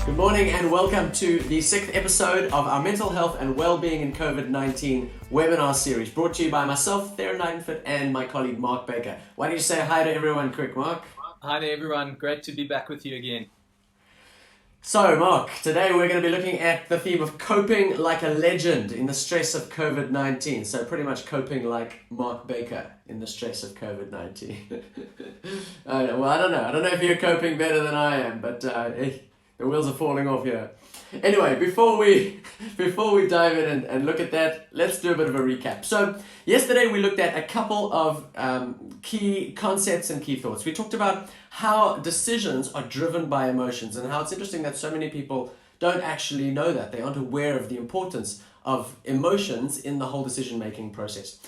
Good morning and welcome to the 6th episode of our Mental Health and Wellbeing in COVID-19 webinar series, brought to you by myself, Theron Nightingale, and my colleague Mark Baker. Why don't you say hi to everyone quick, Mark? Hi to everyone, great to be back with you again. So Mark, today we're going to be looking at the theme of coping like a legend in the stress of COVID-19. So pretty much coping like Mark Baker in the stress of COVID-19. Well, I don't know if you're coping better than I am, but the wheels are falling off here. Anyway, before we dive in and look at that, let's do a bit of a recap. So yesterday we looked at a couple of key concepts and key thoughts. We talked about how decisions are driven by emotions and how it's interesting that so many people don't actually know that. They aren't aware of the importance of emotions in the whole decision-making process.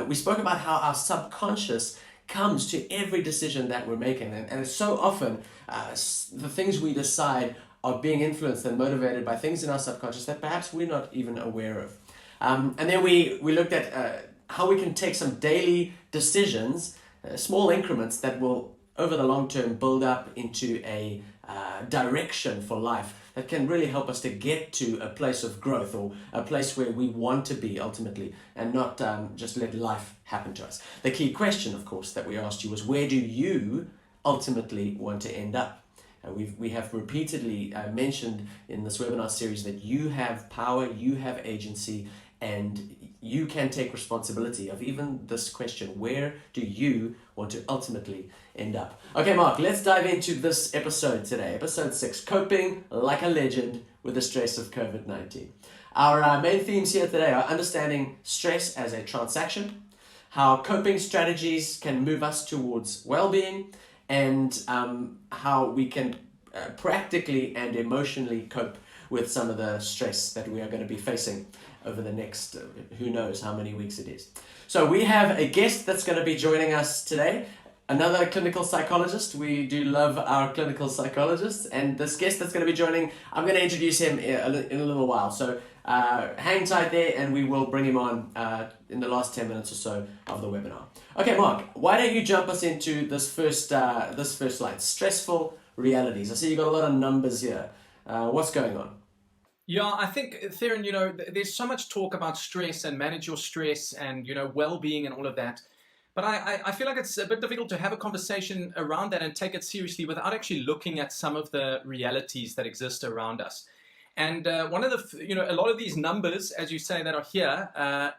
We spoke about how our subconscious comes to every decision that we're making, and so often the things we decide are being influenced and motivated by things in our subconscious that perhaps we're not even aware of. And then we looked at how we can take some daily decisions, small increments that will over the long term build up into a direction for life that can really help us to get to a place of growth or a place where we want to be ultimately, and not just let life happen to us. The key question, of course, that we asked you was, where do you ultimately want to end up? We have repeatedly mentioned in this webinar series that you have power, you have agency, and you can take responsibility of even this question: where do you want to ultimately end up? Okay, Mark, let's dive into this episode today. Episode 6, Coping Like a Legend with the Stress of COVID-19. Our main themes here today are understanding stress as a transaction, how coping strategies can move us towards well-being, and how we can practically and emotionally cope with some of the stress that we are going to be facing over the next, who knows how many weeks it is. So we have a guest that's going to be joining us today, another clinical psychologist. We do love our clinical psychologists, and this guest that's going to be joining, I'm going to introduce him in a little while. So hang tight there, and we will bring him on in the last 10 minutes or so of the webinar. Okay, Mark, why don't you jump us into this first slide, stressful realities. I see you got a lot of numbers here. What's going on? Yeah, I think, Theron, there's so much talk about stress and manage your stress and, well-being and all of that. But I feel like it's a bit difficult to have a conversation around that and take it seriously without actually looking at some of the realities that exist around us. And one of the, a lot of these numbers, as you say, that are here,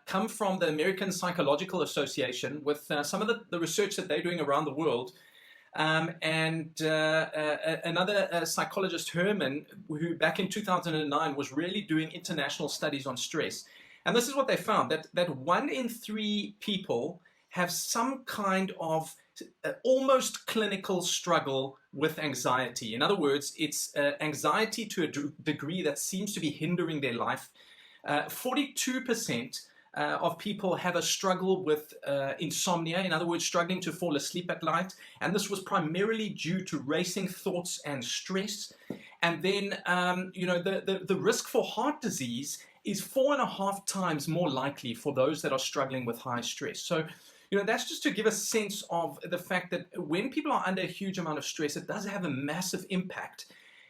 come from the American Psychological Association with some of the research that they're doing around the world. Another psychologist, Herman, who back in 2009 was really doing international studies on stress. And this is what they found, that 1 in 3 people have some kind of almost clinical struggle with anxiety. In other words, it's anxiety to a degree that seems to be hindering their life. 42% of people have a struggle with insomnia, in other words, struggling to fall asleep at night. And this was primarily due to racing thoughts and stress. And then, the risk for heart disease is 4.5 times more likely for those that are struggling with high stress. So, that's just to give a sense of the fact that when people are under a huge amount of stress, it does have a massive impact.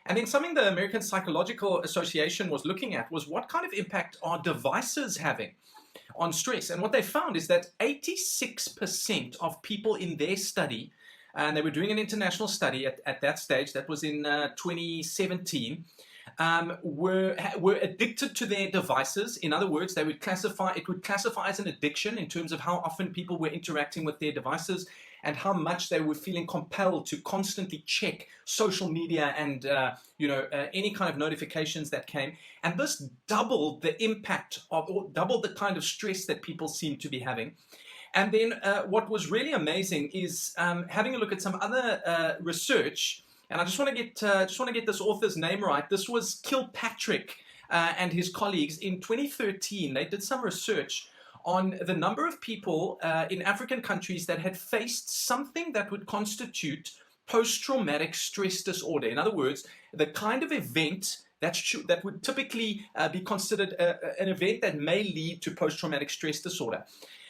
And then something the American Psychological Association was looking at was what kind of impact are devices having on stress. And what they found is that 86% of people in their study, and they were doing an international study at that stage, that was in 2017, were addicted to their devices. In other words, it would classify as an addiction in terms of how often people were interacting with their devices and how much they were feeling compelled to constantly check social media and any kind of notifications that came. And this doubled the impact of, or doubled the kind of stress that people seem to be having. And then what was really amazing is having a look at some other research. And I just want to get this author's name right. This was Kilpatrick and his colleagues in 2013. They did some research on the number of people in African countries that had faced something that would constitute post-traumatic stress disorder. In other words, the kind of event that would typically be considered an event that may lead to post-traumatic stress disorder.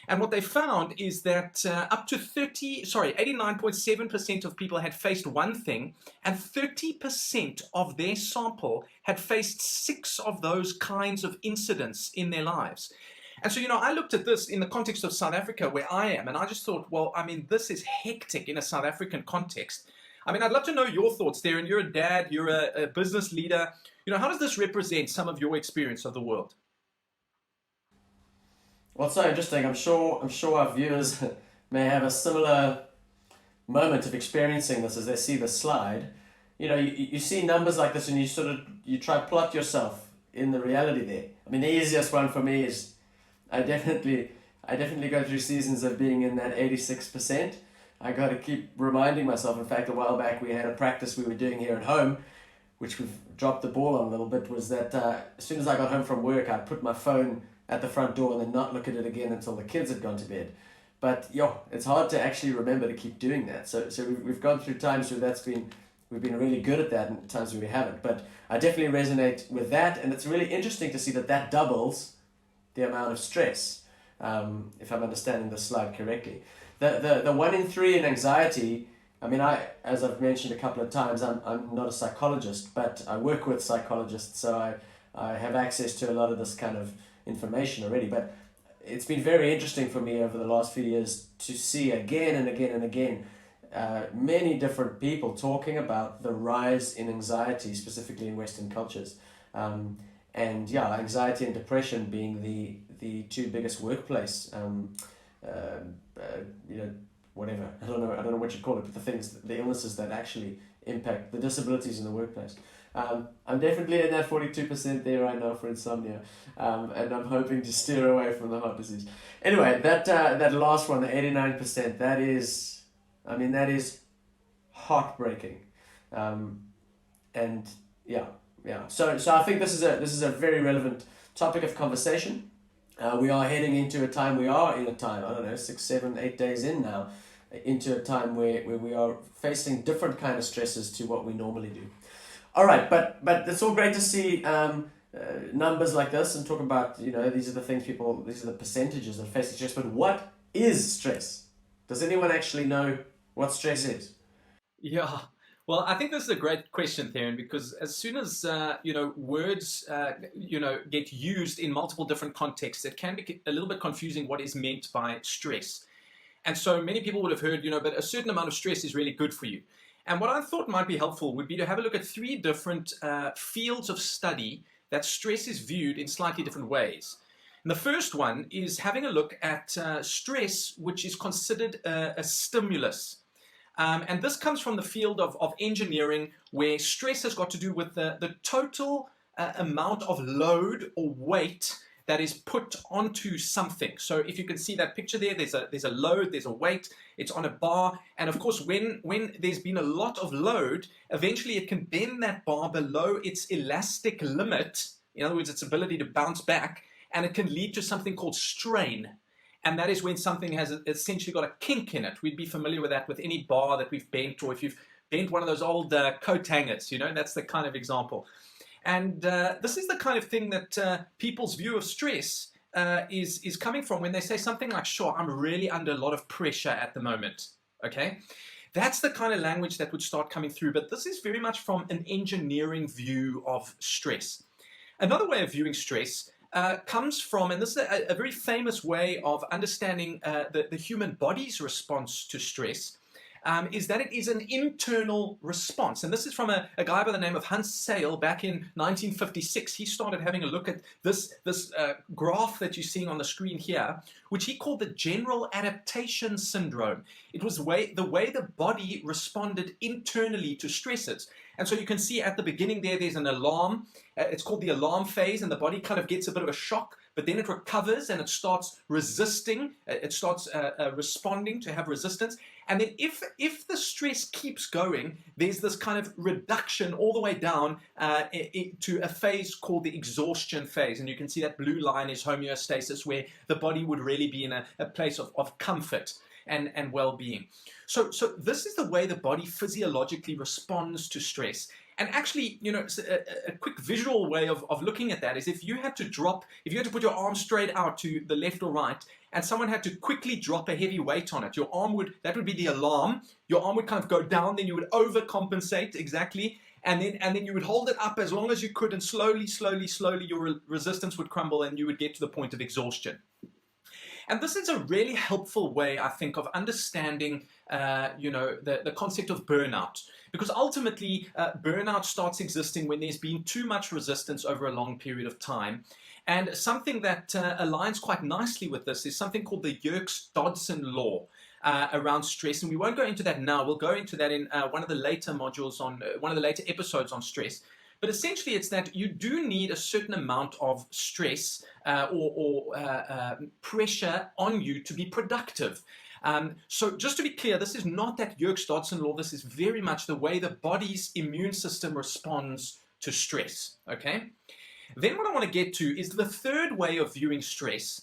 And what they found is that up to 89.7% of people had faced one thing, and 30% of their sample had faced 6 of those kinds of incidents in their lives. And so, I looked at this in the context of South Africa, where I am, and I just thought, well, I mean, this is hectic in a South African context. I mean, I'd love to know your thoughts there, and you're a dad, you're a business leader. How does this represent some of your experience of the world? Well, it's so interesting. I'm sure our viewers may have a similar moment of experiencing this as they see the slide. You see numbers like this and you try to plot yourself in the reality there. I mean, the easiest one for me is I definitely go through seasons of being in that 86%. I got to keep reminding myself. In fact, a while back we had a practice we were doing here at home, which we've dropped the ball on a little bit, was that as soon as I got home from work, I'd put my phone at the front door and then not look at it again until the kids had gone to bed. But it's hard to actually remember to keep doing that. So we've gone through times where we've been really good at that, and times where we haven't. But I definitely resonate with that, and it's really interesting to see that doubles the amount of stress, if I'm understanding the slide correctly. The 1 in 3 in anxiety. I mean, as I've mentioned a couple of times, I'm not a psychologist, but I work with psychologists, so I have access to a lot of this kind of information already. But it's been very interesting for me over the last few years to see again and again and again many different people talking about the rise in anxiety, specifically in Western cultures. Anxiety and depression being the 2 biggest workplace, whatever. I don't know what you call it, but the illnesses that actually impact the disabilities in the workplace. I'm definitely in that 42% there right now for insomnia, and I'm hoping to steer away from the heart disease. Anyway, that last one, the 89%, that is heartbreaking, and yeah. So I think this is a very relevant topic of conversation. We are heading into a time. We are in a time. I don't know, 6, 7, 8 days in now, into a time where we are facing different kind of stresses to what we normally do. All right, but it's all great to see numbers like this and talk about, these are the percentages that face stress. But what is stress? Does anyone actually know what stress is? Yeah. Well, I think this is a great question, Theron, because as soon as words get used in multiple different contexts, it can be a little bit confusing what is meant by stress. And so many people would have heard, but a certain amount of stress is really good for you. And what I thought might be helpful would be to have a look at 3 different fields of study that stress is viewed in slightly different ways. And the first one is having a look at stress, which is considered a stimulus. And this comes from the field of engineering, where stress has got to do with the total amount of load or weight that is put onto something. So if you can see that picture there, there's a load, there's a weight, it's on a bar. And of course, when there's been a lot of load, eventually it can bend that bar below its elastic limit, in other words, its ability to bounce back, and it can lead to something called strain. And that is when something has essentially got a kink in it. We'd be familiar with that with any bar that we've bent, or if you've bent one of those old coat hangers, that's the kind of example. And this is the kind of thing that people's view of stress is coming from when they say something like, sure, I'm really under a lot of pressure at the moment, okay? That's the kind of language that would start coming through, but this is very much from an engineering view of stress. Another way of viewing stress comes from, and this is a very famous way of understanding the human body's response to stress, is that it is an internal response. And this is from a guy by the name of Hans Sale back in 1956. He started having a look at this graph that you're seeing on the screen here, which he called the general adaptation syndrome. It was the way the body responded internally to stresses. And so you can see at the beginning there's an alarm. It's called the alarm phase, and the body kind of gets a bit of a shock, but then it recovers and it starts resisting. It starts responding to have resistance. And then if the stress keeps going, there's this kind of reduction all the way down to a phase called the exhaustion phase. And you can see that blue line is homeostasis, where the body would really be in a place of comfort and well-being. So this is the way the body physiologically responds to stress. And actually, a quick visual way of looking at that is if you had to put your arm straight out to the left or right, and someone had to quickly drop a heavy weight on it, that would be the alarm. Your arm would kind of go down, then you would overcompensate, exactly, and then you would hold it up as long as you could, and slowly, your resistance would crumble, and you would get to the point of exhaustion. And this is a really helpful way, I think, of understanding, the concept of burnout. Because ultimately, burnout starts existing when there's been too much resistance over a long period of time. And something that aligns quite nicely with this is something called the Yerkes-Dodson law around stress. And we won't go into that now. We'll go into that in one of the later modules one of the later episodes on stress. But essentially, it's that you do need a certain amount of stress or pressure on you to be productive. So just to be clear, this is not that Yerkes-Dodson law. This is very much the way the body's immune system responds to stress. Okay. Then what I want to get to is the third way of viewing stress,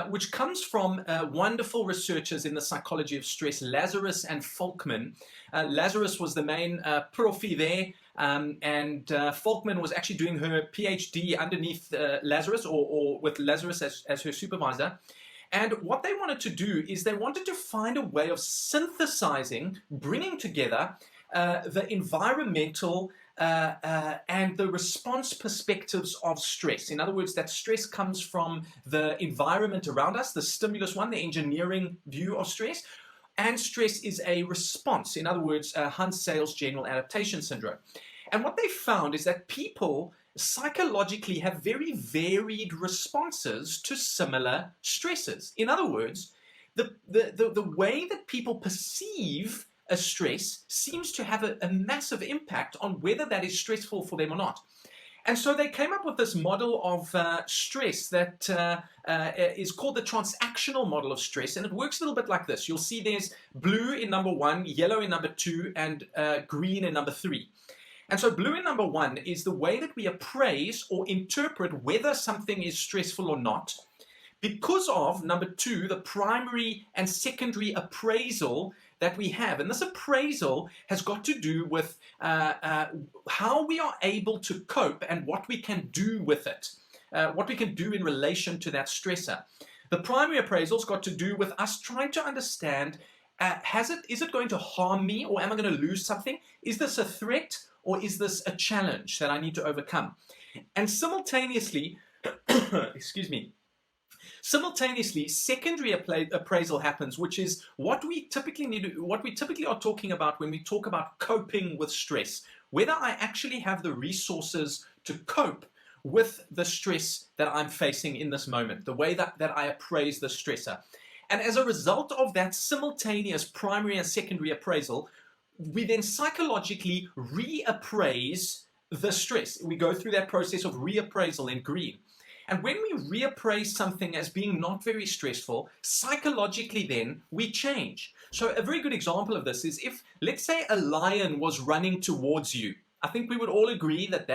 which comes from wonderful researchers in the psychology of stress, Lazarus and Folkman. Lazarus was the main profi there, and Folkman was actually doing her PhD underneath Lazarus, or with Lazarus as her supervisor. And what they wanted to do is they wanted to find a way of synthesizing, bringing together the environmental and the response perspectives of stress. In other words, that stress comes from the environment around us, the stimulus one, the engineering view of stress, and stress is a response. In other words, Hunt-Sales general adaptation syndrome. And what they found is that people psychologically have very varied responses to similar stresses. In other words, the way that people perceive a stress seems to have a massive impact on whether that is stressful for them or not. And so they came up with this model of stress that is called the transactional model of stress, and it works a little bit like this. You'll see there's blue in number 1, yellow in number 2, and green in number 3. And so blue in number 1 is the way that we appraise or interpret whether something is stressful or not, because of, number 2, the primary and secondary appraisal that we have. And this appraisal has got to do with how we are able to cope and what we can do with it, what we can do in relation to that stressor. The primary appraisal's got to do with us trying to understand, is it going to harm me, or am I going to lose something? Is this a threat, or is this a challenge that I need to overcome? And simultaneously, excuse me, secondary appraisal happens, which is what we typically are talking about when we talk about coping with stress, whether I actually have the resources to cope with the stress that I'm facing in this moment, the way that I appraise the stressor. And as a result of that simultaneous primary and secondary appraisal, we then psychologically reappraise the stress. We go through that process of reappraisal in green. And when we reappraise something as being not very stressful, psychologically then we change. So a very good example of this is if, let's say, a lion was running towards you. I think we would all agree that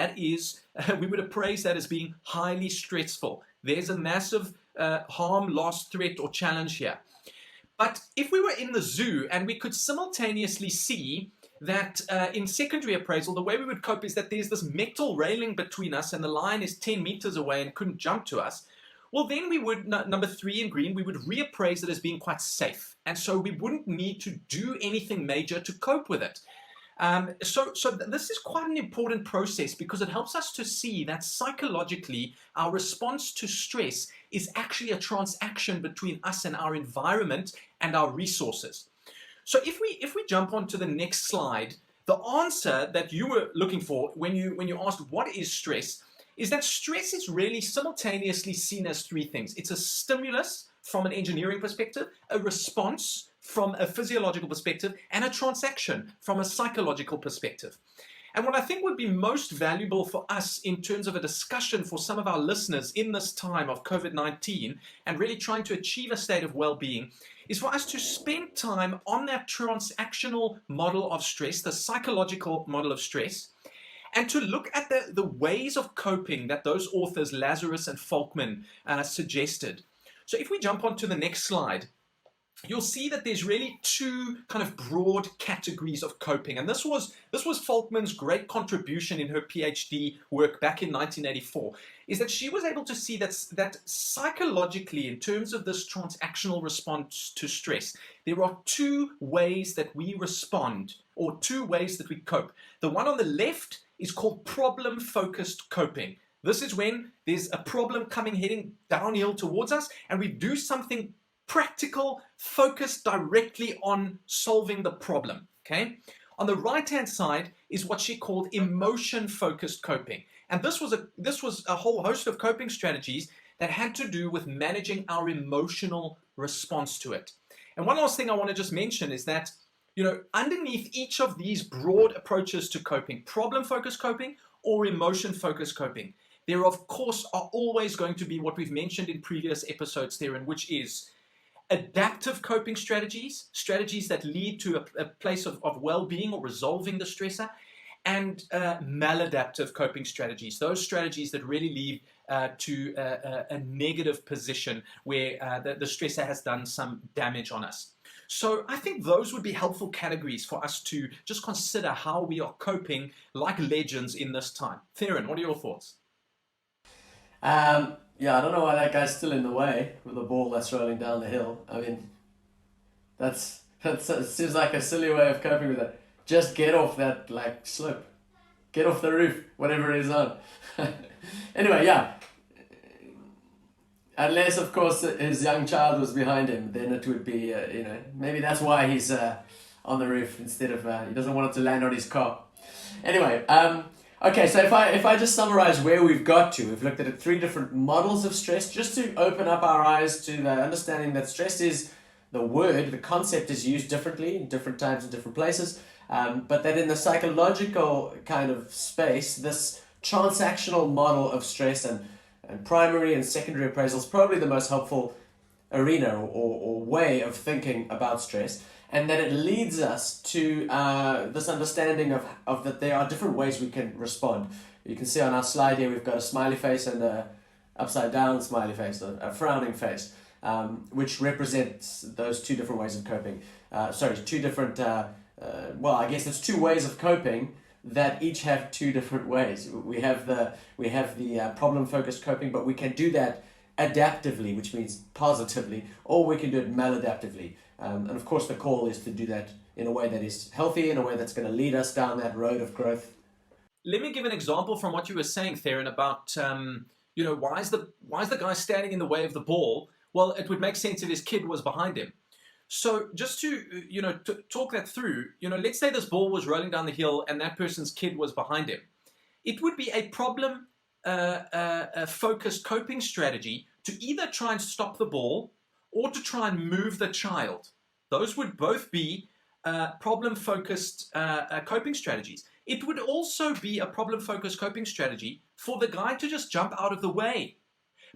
we would appraise that as being highly stressful. There's a massive harm, loss, threat, or challenge here. But if we were in the zoo and we could simultaneously see that in secondary appraisal, the way we would cope is that there's this metal railing between us and the lion is 10 meters away and couldn't jump to us, well, then we would, number 3 in green, we would reappraise it as being quite safe. And so we wouldn't need to do anything major to cope with it. So this is quite an important process because it helps us to see that psychologically our response to stress is actually a transaction between us and our environment and our resources. So if we jump on to the next slide, the answer that you were looking for when you asked what is stress is that stress is really simultaneously seen as 3 things. It's a stimulus from an engineering perspective, a response from a physiological perspective, and a transaction from a psychological perspective. And what I think would be most valuable for us in terms of a discussion for some of our listeners in this time of COVID-19 and really trying to achieve a state of well-being is for us to spend time on that transactional model of stress, the psychological model of stress, and to look at the ways of coping that those authors, Lazarus and Folkman, suggested. So if we jump on to the next slide, you'll see that there's really two kind of broad categories of coping. And this was Folkman's great contribution in her PhD work back in 1984, is that she was able to see that psychologically, in terms of this transactional response to stress, there are two ways that we respond, or two ways that we cope. The one on the left is called problem-focused coping. This is when there's a problem heading downhill towards us, and we do something practical, focused directly on solving the problem, okay? On the right-hand side is what she called emotion-focused coping. And this was a whole host of coping strategies that had to do with managing our emotional response to it. And one last thing I want to just mention is that, underneath each of these broad approaches to coping, problem-focused coping or emotion-focused coping, there of course are always going to be what we've mentioned in previous episodes therein, which is adaptive coping strategies that lead to a place of well-being or resolving the stressor, and maladaptive coping strategies, those strategies that really lead to a negative position where the stressor has done some damage on us. So I think those would be helpful categories for us to just consider how we are coping like legends in this time. Theron, what are your thoughts? Yeah, I don't know why that guy's still in the way with the ball that's rolling down the hill. I mean, that seems like a silly way of coping with it. Just get off that slope, get off the roof, whatever it is on. Anyway, yeah. Unless of course his young child was behind him, then it would be maybe that's why he's on the roof instead of he doesn't want it to land on his car. Anyway, okay, so if I just summarize where we've got to, we've looked at 3 different models of stress, just to open up our eyes to the understanding that stress is the concept is used differently in different times and different places, but that in the psychological kind of space, this transactional model of stress and primary and secondary appraisal is probably the most helpful arena or way of thinking about stress. And that it leads us to this understanding of that there are different ways we can respond. You can see on our slide here we've got a smiley face and a upside down smiley face, a frowning face, which represents those 2 different ways of coping. Two different, I guess it's 2 ways of coping that each have 2 different ways. We have the problem-focused coping, but we can do that adaptively, which means positively, or we can do it maladaptively. And of course the call is to do that in a way that is healthy, in a way that's going to lead us down that road of growth. Let me give an example from what you were saying, Theron, about why is the guy standing in the way of the ball? Well, it would make sense if his kid was behind him. So just to talk that through, let's say this ball was rolling down the hill and that person's kid was behind him. It would be a problem focused coping strategy to either try and stop the ball or to try and move the child. Those would both be problem-focused coping strategies. It would also be a problem-focused coping strategy for the guy to just jump out of the way.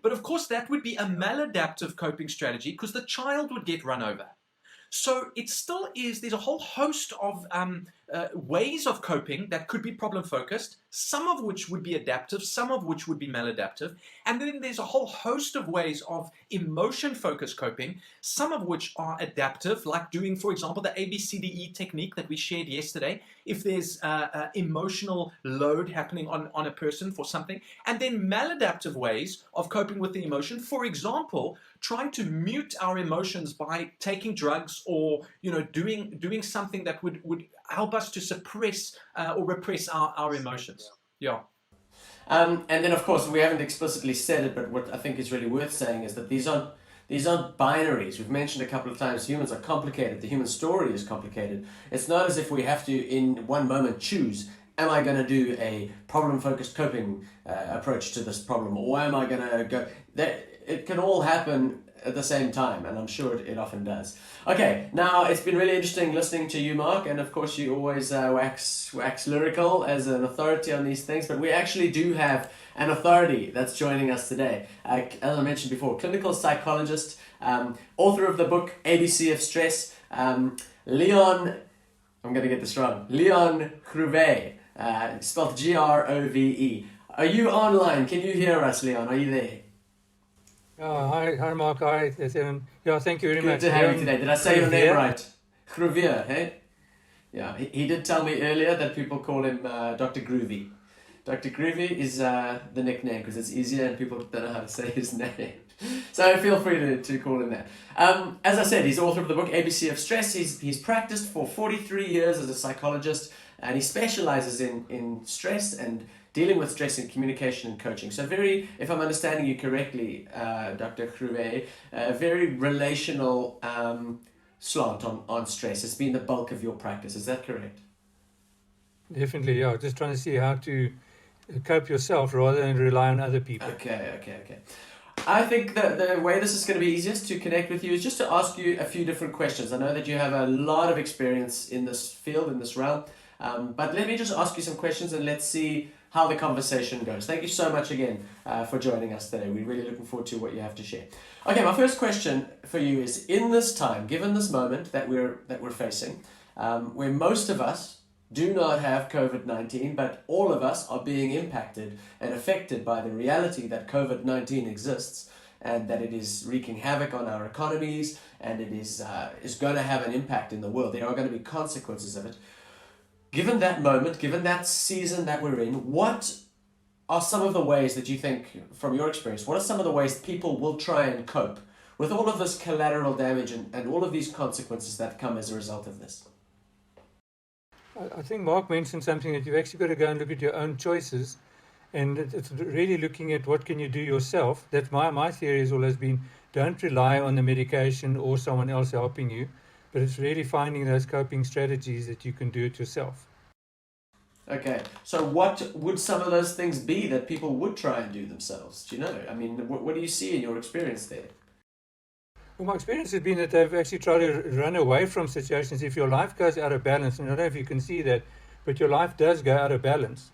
But of course, that would be a maladaptive coping strategy because the child would get run over. So it still is, there's a whole host of ways of coping that could be problem-focused, some of which would be adaptive, some of which would be maladaptive. And then there's a whole host of ways of emotion-focused coping, some of which are adaptive, like doing, for example, the ABCDE technique that we shared yesterday, if there's emotional load happening on a person for something. And then maladaptive ways of coping with the emotion, for example, trying to mute our emotions by taking drugs or doing something that would help us to suppress or repress our emotions. Yeah. And then of course we haven't explicitly said it, but what I think is really worth saying is that these aren't binaries. We've mentioned a couple of times humans are complicated. The human story is complicated. It's not as if we have to in one moment choose, am I going to do a problem-focused coping approach to this problem, or am I going to go... It can all happen at the same time, and I'm sure it often does. Okay, now it's been really interesting listening to you, Mark, and of course you always wax lyrical as an authority on these things, but we actually do have an authority that's joining us today. As I mentioned before, clinical psychologist, author of the book ABC of Stress, Leon, I'm going to get this wrong, Leon Grove, spelled Grove. Are you online? Can you hear us, Leon? Are you there? Hi, Mark. Hi, yeah, thank you very Good much. to have you today. Did I say your name Here. right? Groevier, hey? Yeah, he did tell me earlier that people call him Dr. Groovy. Dr. Groovy is the nickname because it's easier and people don't know how to say his name. So feel free to call him that. As I said, he's author of the book ABC of Stress. He's practiced for 43 years as a psychologist and he specializes in stress and dealing with stress in communication and coaching. So if I'm understanding you correctly, Dr. Groovy, very relational slant on stress. It's been the bulk of your practice. Is that correct? Definitely, yeah. Just trying to see how to cope yourself rather than rely on other people. Okay. I think the way this is going to be easiest to connect with you is just to ask you a few different questions. I know that you have a lot of experience in this field, in this realm, but let me just ask you some questions and let's see how the conversation goes. Thank you so much again for joining us today. We're really looking forward to what you have to share. Okay, my first question for you is, in this time, given this moment that we're facing, where most of us do not have COVID-19, but all of us are being impacted and affected by the reality that COVID-19 exists and that it is wreaking havoc on our economies and it is going to have an impact in the world. There are going to be consequences of it. Given that moment, given that season that we're in, what are some of the ways that you think, from your experience, what are some of the ways people will try and cope with all of this collateral damage and all of these consequences that come as a result of this? I think Mark mentioned something that you've actually got to go and look at your own choices, and it's really looking at what can you do yourself. That's my theory has always been, don't rely on the medication or someone else helping you, but it's really finding those coping strategies that you can do it yourself. Okay, so what would some of those things be that people would try and do themselves? Do you know? I mean, what do you see in your experience there? Well, my experience has been that they've actually tried to run away from situations. If your life goes out of balance, and I don't know if you can see that, but your life does go out of balance,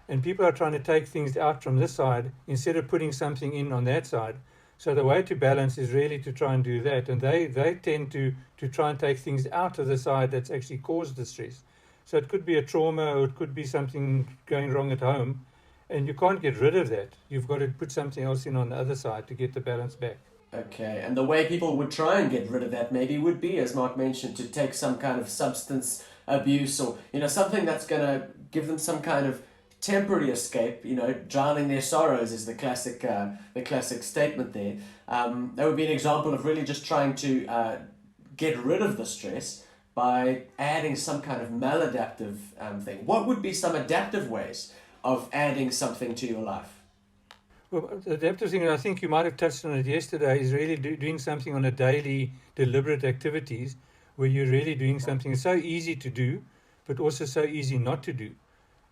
and people are trying to take things out from this side instead of putting something in on that side. So the way to balance is really to try and do that, and they tend to try and take things out of the side that's actually caused the stress. So it could be a trauma, or it could be something going wrong at home, and you can't get rid of that. You've got to put something else in on the other side to get the balance back. Okay, and the way people would try and get rid of that maybe would be, as Mark mentioned, to take some kind of substance abuse or, something that's going to give them some kind of temporary escape. Drowning their sorrows is the classic statement there. That would be an example of really just trying to get rid of the stress by adding some kind of maladaptive thing. What would be some adaptive ways of adding something to your life? Well, the adaptive thing, I think you might have touched on it yesterday, is really doing something on a daily, deliberate activities where you're really doing something. It's so easy to do, but also so easy not to do.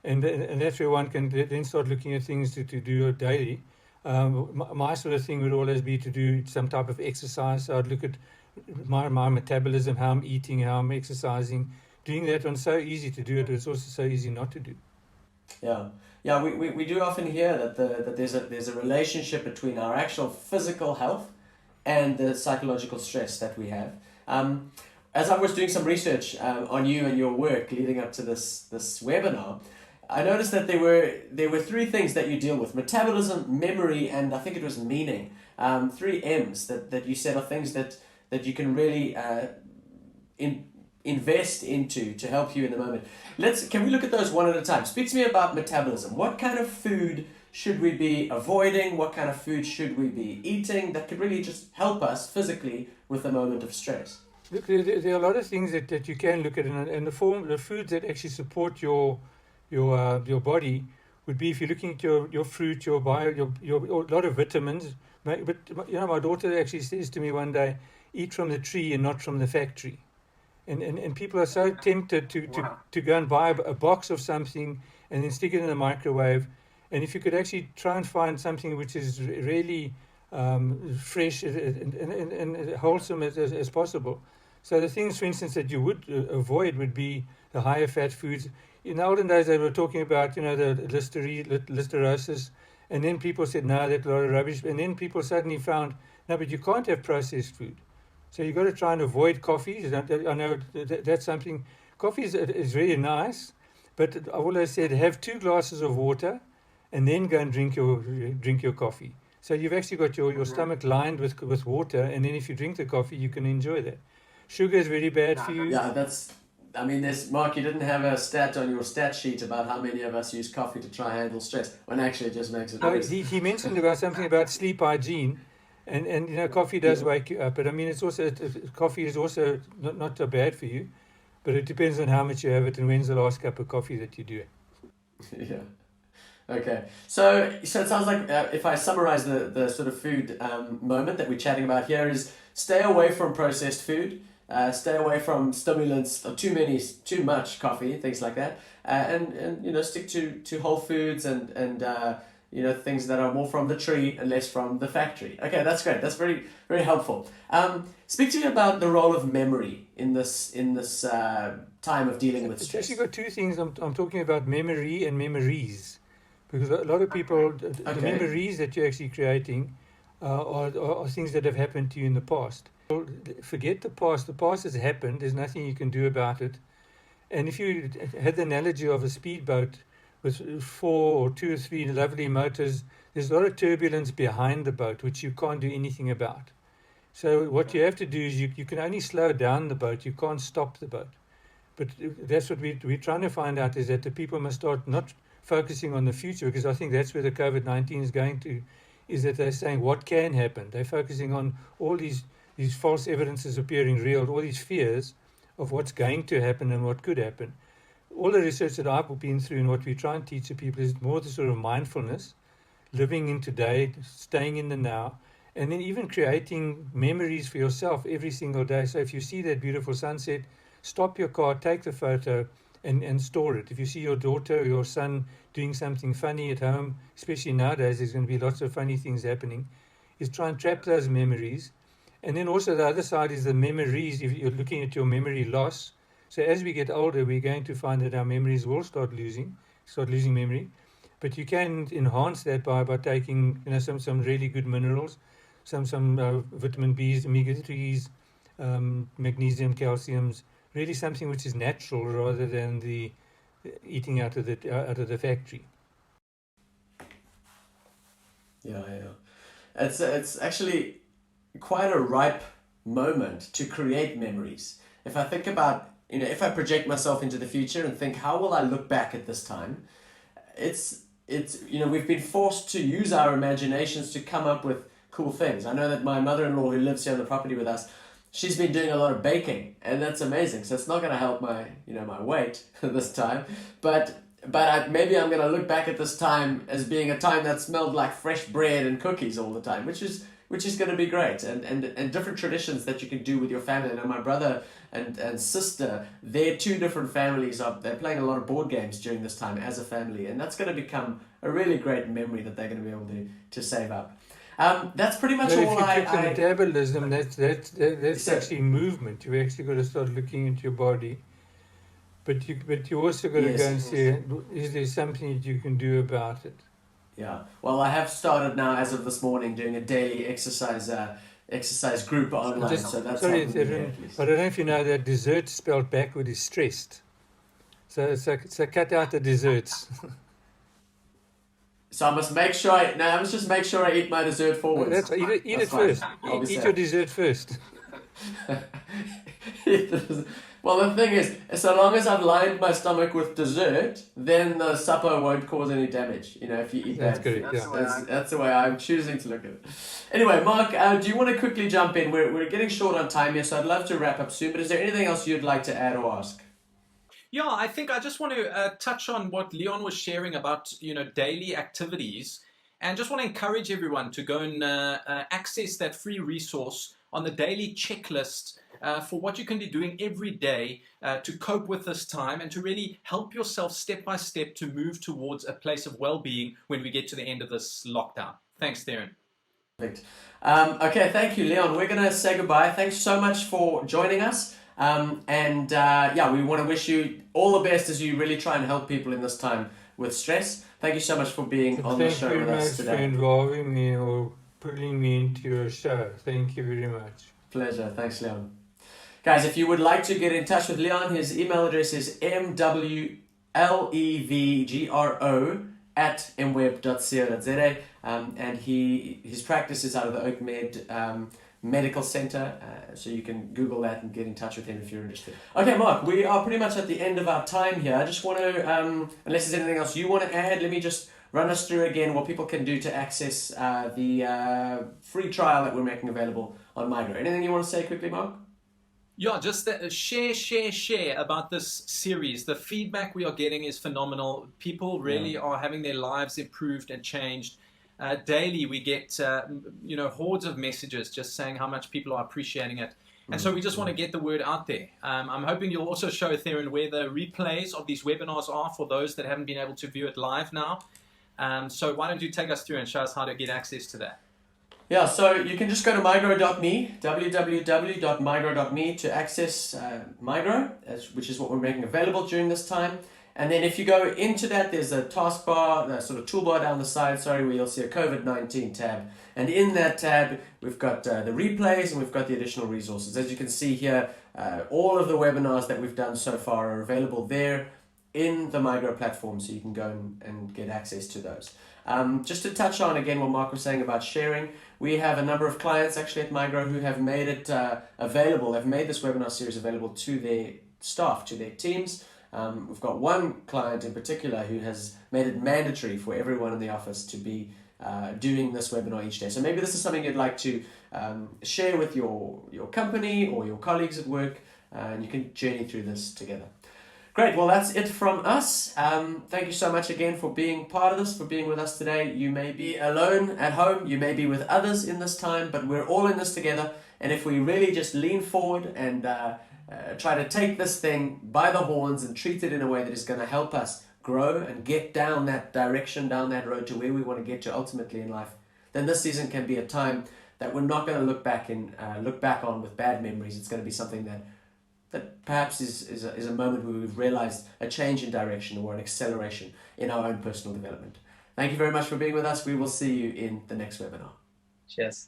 And that's where one can then start looking at things to do daily. My sort of thing would always be to do some type of exercise. So I'd look at my metabolism, how I'm eating, how I'm exercising. Doing that one's so easy to do it, but it's also so easy not to do. Yeah, we do often hear that there's a relationship between our actual physical health and the psychological stress that we have. As I was doing some research on you and your work leading up to this webinar, I noticed that there were three things that you deal with: metabolism, memory, and I think it was meaning. Three M's that you said are things that you can really invest into to help you in the moment. Can we look at those one at a time? Speak to me about metabolism. What kind of food should we be avoiding? What kind of food should we be eating that could really just help us physically with the moment of stress? Look, there are a lot of things that you can look at, and the foods that actually support your body would be, if you're looking at your fruit, your a lot of vitamins. But my daughter actually says to me one day, eat from the tree and not from the factory. And people are so tempted to go and buy a box of something and then stick it in the microwave. And if you could actually try and find something which is really fresh and wholesome as possible. So the things, for instance, that you would avoid would be the higher fat foods. In the olden days, they were talking about, the listeriosis. And then people said, no, that's a lot of rubbish. And then people suddenly found, no, but you can't have processed food. So you've got to try and avoid coffee. I know that's something. Coffee is really nice, but I've always said, have 2 glasses of water and then go and drink your coffee. So you've actually got your stomach lined with water, and then if you drink the coffee, you can enjoy that. Sugar is very bad for you. Yeah, Mark, you didn't have a stat on your stat sheet about how many of us use coffee to try and handle stress, when actually it just makes it No, worse. he mentioned about something about sleep hygiene, and coffee does wake you up. But I mean, it's also coffee is also not so bad for you, but it depends on how much you have it and when's the last cup of coffee that you do. Yeah. Okay. So it sounds like if I summarize the sort of food moment that we're chatting about here is stay away from processed food, stay away from stimulants or too much coffee, things like that, and stick to whole foods and things that are more from the tree and less from the factory. Okay, that's great. That's very, very helpful. Speak to me about the role of memory in this time of dealing with It's stress. actually got two things. I'm talking about memory and memories, because a lot of people, the memories that you're actually creating are things that have happened to you in the past. Forget the past. The past has happened. There's nothing you can do about it. And if you had the analogy of a speedboat with 4 or 2 or 3 lovely motors, there's a lot of turbulence behind the boat, which you can't do anything about. So what you have to do is you can only slow down the boat. You can't stop the boat. But that's what we're trying to find out, is that the people must start not focusing on the future, because I think that's where the COVID-19 is going to, is that they're saying what can happen. They're focusing on all these false evidences appearing real, all these fears of what's going to happen and what could happen. All the research that I've been through and what we try and teach to people is more the sort of mindfulness, living in today, staying in the now, and then even creating memories for yourself every single day. So if you see that beautiful sunset, stop your car, take the photo, and store it. If you see your daughter or your son doing something funny at home, especially nowadays, there's going to be lots of funny things happening, is try and trap those memories. And then also the other side is the memories. If you're looking at your memory loss, so as we get older, we're going to find that our memories will start losing memory. But you can enhance that by taking some really good minerals, some vitamin Bs, omega-3s, magnesium, calciums, really something which is natural rather than the eating out of the factory. Yeah. It's actually quite a ripe moment to create memories. If I think about, if I project myself into the future and think, how will I look back at this time? It's we've been forced to use our imaginations to come up with cool things. I know that my mother-in-law, who lives here on the property with us, she's been doing a lot of baking, and that's amazing. So it's not going to help my weight this time, but maybe I'm going to look back at this time as being a time that smelled like fresh bread and cookies all the time, which is going to be great, and different traditions that you can do with your family. And my brother and sister, they're 2 different families. They're playing a lot of board games during this time as a family, and that's going to become a really great memory that they're going to be able to save up. That's pretty much all If you take the metabolism, that's So- actually movement. You actually got to start looking into your body. But you also got to Yes. go and see, is there something that you can do about it? Yeah. Well, I have started now, as of this morning, doing a daily exercise group online. So that's Sorry, helping me at least. but I don't know if you know that dessert spelled backward is stressed. So cut out the desserts. So I must make sure I must just make sure I eat my dessert forwards. Eat it That's fine. first. I'll be Eat safe. your dessert first. Well, the thing is, so long as I've lined my stomach with dessert, then the supper won't cause any damage. If you eat That's that. correct. Yeah. That's the way I'm choosing to look at it. Anyway, Mark, do you want to quickly jump in? We're getting short on time here, so I'd love to wrap up soon. But is there anything else you'd like to add or ask? Yeah, I think I just want to touch on what Leon was sharing about, daily activities, and just want to encourage everyone to go and access that free resource on the daily checklist for what you can be doing every day to cope with this time and to really help yourself step by step to move towards a place of well-being when we get to the end of this lockdown. Thanks, Darren. Perfect. Okay, thank you, Leon. We're going to say goodbye. Thanks so much for joining us. We want to wish you all the best as you really try and help people in this time with stress. Thank you so much for being on the show with us today. Thank you very much for involving me or putting me into your show. Thank you very much. Pleasure. Thanks, Leon. Guys, if you would like to get in touch with Leon, his email address is mwlevgro at mweb.co.za, and his practice is out of the Oak Med Medical Center, so you can Google that and get in touch with him if you're interested. Okay, Mark, we are pretty much at the end of our time here. I just want to, unless there's anything else you want to add, let me just run us through again what people can do to access the free trial that we're making available on Mygrow. Anything you want to say quickly, Mark? Yeah, just share about this series. The feedback we are getting is phenomenal. People really are having their lives improved and changed. Daily we get hordes of messages just saying how much people are appreciating it. And so we just want to get the word out there. I'm hoping you'll also show Theron where the replays of these webinars are for those that haven't been able to view it live now. So why don't you take us through and show us how to get access to that? Yeah, so you can just go to mygrow.me, www.mygrow.me, to access Mygrow, which is what we're making available during this time. And then if you go into that, there's a taskbar, the sort of toolbar down the side, where you'll see a COVID-19 tab. And in that tab, we've got the replays and we've got the additional resources. As you can see here, all of the webinars that we've done so far are available there in the Mygrow platform, so you can go and get access to those. Just to touch on again what Mark was saying about sharing, we have a number of clients actually at Mygrow who have made it available. They've made this webinar series available to their staff, to their teams. We've got one client in particular who has made it mandatory for everyone in the office to be doing this webinar each day. So maybe this is something you'd like to share with your company or your colleagues at work, and you can journey through this together. Great, well that's it from us. Thank you so much again for being part of this, for being with us today. You may be alone at home, you may be with others in this time, but we're all in this together. And if we really just lean forward and try to take this thing by the horns and treat it in a way that is going to help us grow and get down that direction, down that road to where we want to get to ultimately in life, then this season can be a time that we're not going to look back on with bad memories. It's going to be something that perhaps is a moment where we've realized a change in direction or an acceleration in our own personal development. Thank you very much for being with us. We will see you in the next webinar. Cheers.